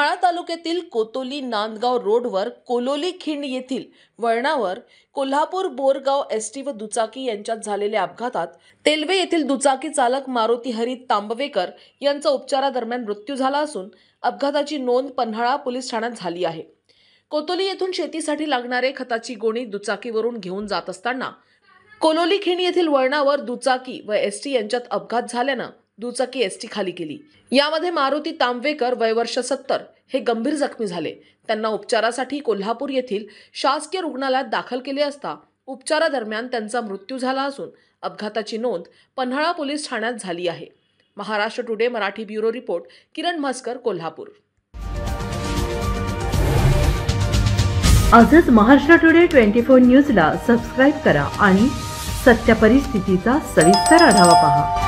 पन्हाळा तालुक्यातील कोतोली नांदगाव रोडवर कोलोली खिंड येथील वळणावर कोल्हापूर बोरगाव एसटी व दुचाकी यांच्यात झालेल्या अपघातात तेलवे येथील दुचाकी चालक मारुती हरी तांबवेकर यांचा उपचारादरम्यान मृत्यू झाला असून अपघाताची नोंद पन्हाळा पोलीस ठाण्यात झाली आहे। कोतोली येथून शेतीसाठी लागणारे खताची गोणी दुचाकीवरून घेऊन जात असताना कोलोली खिंड येथील वळणावर दुचाकी व एसटी यांच्यात अपघात झाल्यानं दुचाकी एसटी खाली केली। यामध्ये मारुती तांबवेकर वय वर्ष 70 हे गंभीर जखमी झाले। त्यांना उपचारासाठी कोल्हापूर येथील शासकीय रुग्णालयात दाखल केले असता उपचारादरम्यान त्यांचा मृत्यू झाला असून अपघाताची नोंद पन्हाळा पोलीस ठाण्यात झाली आहे। Maharashtra today Marathi bureau report Kiran Mhaskar, Kolhapur. आजच महाराष्ट्र टुडे 24 न्यूजला सबस्क्राइब करा आणि सत्य परिस्थितीचा सविस्तर आढावा पहा।